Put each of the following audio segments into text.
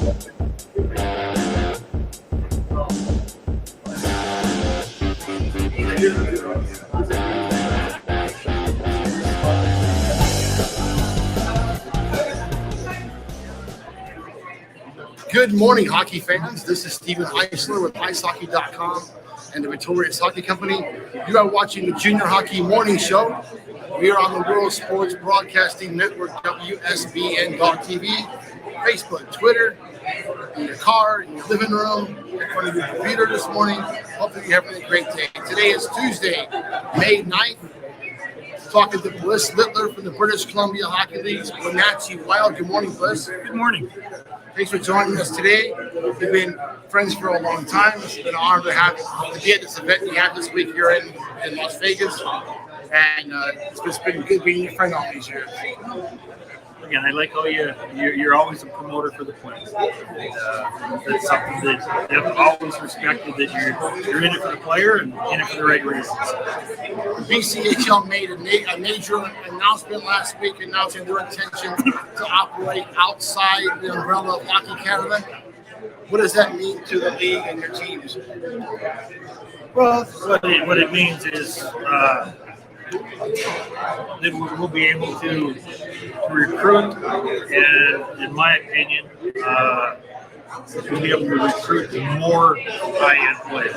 Good morning, hockey fans. This is Steven Eisler with IceHockey.com and the Victorious Hockey Company. You are watching the Junior Hockey Morning Show. We are on the World Sports Broadcasting Network, WSBN.TV, Facebook, Twitter, in your car, in your living room, in front of your computer this morning. Hopefully you're having a great day. Today is Tuesday, May 9th. Talking to Bliss Littler from the British Columbia Hockey League's Wenatchee Wild. Good morning, Bliss. Good morning. Thanks for joining us today. We've been friends for a long time. It's been an honor to be at this event you had this week here in Las Vegas. And it's been good being your friend all these years. Again, I like how you're always a promoter for the players. That's something that I've always respected, that you're in it for the player and in it for the right reasons. BCHL made a major announcement last week announcing their intention to operate outside the umbrella of Hockey Canada. What does that mean to the league and your teams? Well, what it means is that we'll be able to recruit, and in my opinion, we'll be able to recruit more high-end players.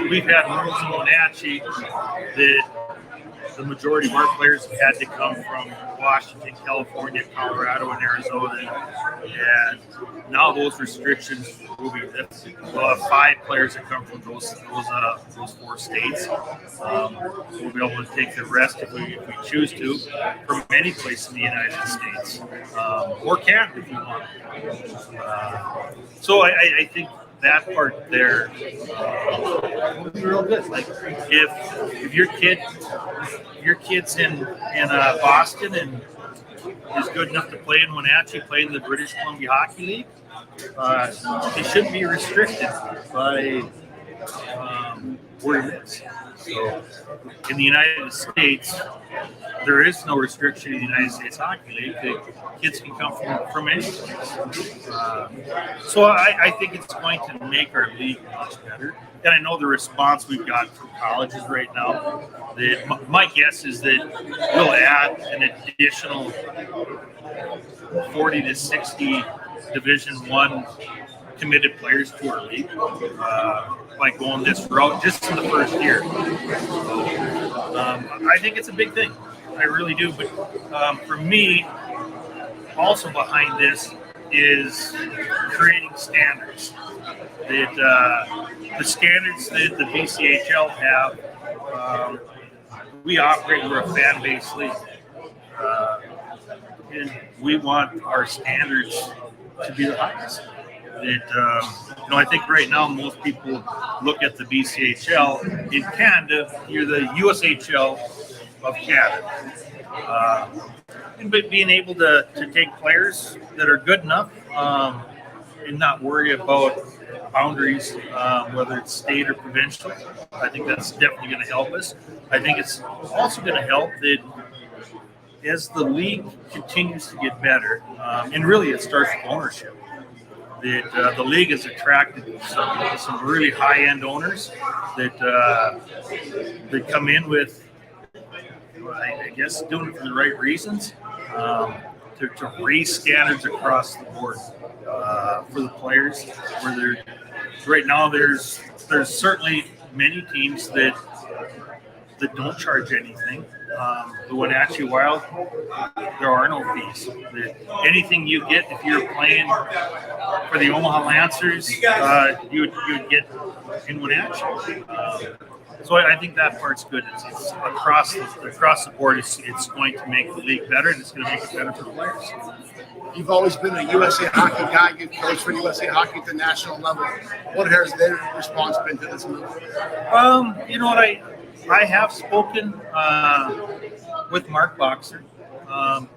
We've had rules in Wenatchee that the majority of our players had to come from Washington, California, Colorado, and Arizona, and now those restrictions will be lifted. We'll have 5 players that come from those 4 states. We'll be able to take the rest if we choose to from any place in the United States, or Canada if we want. So I think that part there will be real good. Like if your kid's in Boston and is good enough to play in Wenatchee, play in the British Columbia Hockey League, he shouldn't be restricted by where he lives. So in the United States, there is no restriction in the United States Hockey League. The kids can come from any place. So I think it's going to make our league much better. And I know the response we've got from colleges right now. My guess is that we'll add an additional 40 to 60 Division I committed players to our league by going this route just in the first year. I think it's a big thing. I really do. But for me, also behind this is creating standards. That the standards that the BCHL have, we operate, we're a fan-based league. And we want our standards to be the highest. I think right now most people look at the BCHL in Canada. You're the USHL of Canada. But being able to take players that are good enough and not worry about boundaries, whether it's state or provincial, I think that's definitely going to help us. I think it's also going to help that as the league continues to get better, and really it starts with ownership, that the league has attracted some really high-end owners that come in with, I guess, doing it for the right reasons, to raise standards across the board for the players. Right now, there's certainly many teams that don't charge anything. The Wenatchee Wild, there are no fees. Anything you get if you're playing for the Omaha Lancers, you would get in Wenatchee. So I think that part's good. It's across the board. It's going to make the league better, and it's going to make it better for the players. You've always been a USA Hockey guy. You've coached for USA Hockey at the national level. What has their response been to this move? You know what, I have spoken with Mark Boxer, and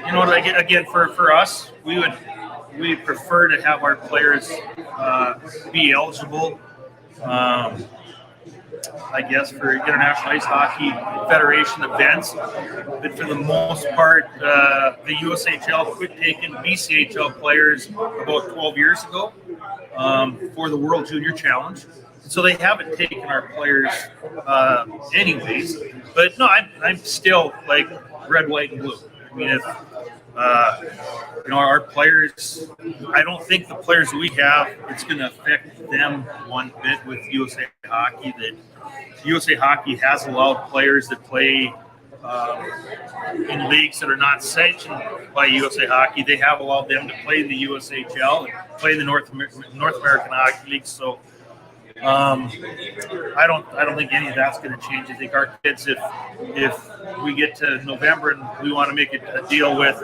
you know what, again for us, we prefer to have our players be eligible I guess, for International Ice Hockey Federation events. But for the most part, the USHL quit taking BCHL players about 12 years ago for the World Junior Challenge. So they haven't taken our players anyways. But no, I'm still like red, white, and blue. I mean, if our players, I don't think the players we have, it's going to affect them one bit with USA Hockey. That USA Hockey has allowed players that play in leagues that are not sanctioned by USA Hockey. They have allowed them to play in the USHL and play in the North American Hockey League. So I don't think any of that's going to change. I think our kids, if we get to November and we want to make a deal with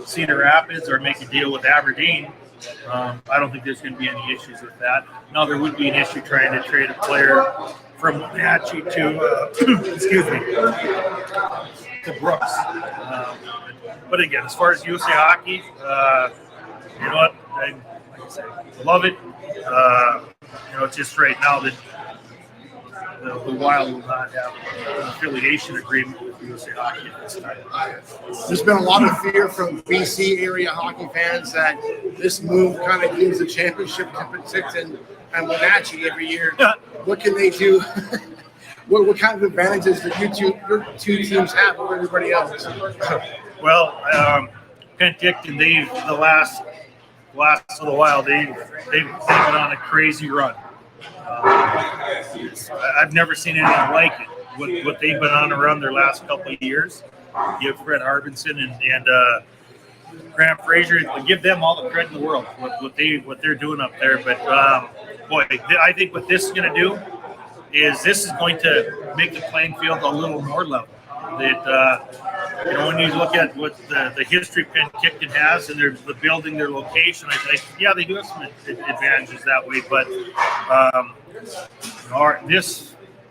Cedar Rapids or make a deal with Aberdeen, I don't think there's going to be any issues with that. Now there would be an issue trying to trade a player from Wenatchee to to Brooks. But again, as far as USA Hockey, you know what? I love it. It's just right now that the Wild will not have an affiliation agreement with USA Hockey at this time. There's been a lot of fear from BC area hockey fans that this move kind of gives the championship to Penticton and Wenatchee every year. What can they do? What kind of advantages do your two teams have over everybody else? Well, Penticton, the last of the Wild, they've been on a crazy run. I've never seen anything like it. What they've been on around their last couple of years. Give Fred Harbinson and Graham Fraser, give them all the credit in the world what they're doing up there. But boy, I think what this is going to do is this is going to make the playing field a little more level. That when you look at what the history Penticton has and the building, their location, they do have some advantages that way. But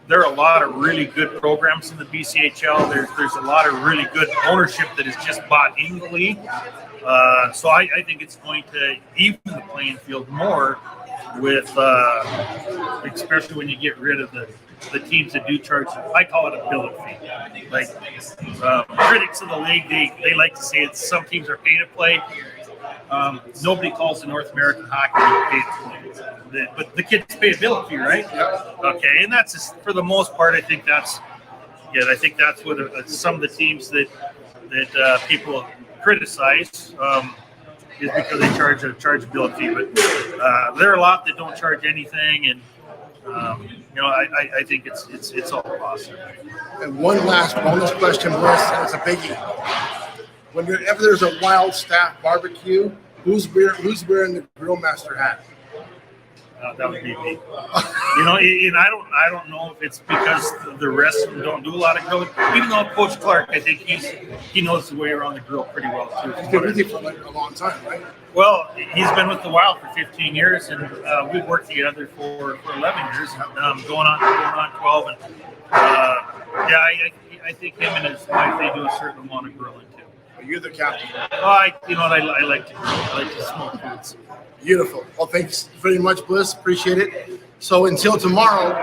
there are a lot of really good programs in the BCHL. There's a lot of really good ownership that is just bought in the league. So I think it's going to even the playing field more with, especially when you get rid of the teams that do charge, I call it a billet fee. Like critics of the league, they like to say it's some teams are pay to play. Nobody calls the North American Hockey League pay to play. But the kids pay a billet fee, right? Okay, and that's just, for the most part, I think that's what some of the teams that people criticize is because they charge a billet fee. But there are a lot that don't charge anything, and I think it's all awesome. And one last bonus question, Bliss, and it's a biggie. Whenever there's a Wild staff barbecue, who's wearing the grill master hat? That would be me. And I don't know if it's because the rest of them don't do a lot of grilling. Even though Coach Clark, I think he knows the way around the grill pretty well too. He's been with you for a long time, right? Well, he's been with the Wild for 15 years, and we've worked together for 11 years, going on 12. And I think him and his wife, they do a certain amount of grilling too. You're the captain. I like to grill. I like to smoke foods. Beautiful. Well, thanks very much, Bliss. Appreciate it. So until tomorrow,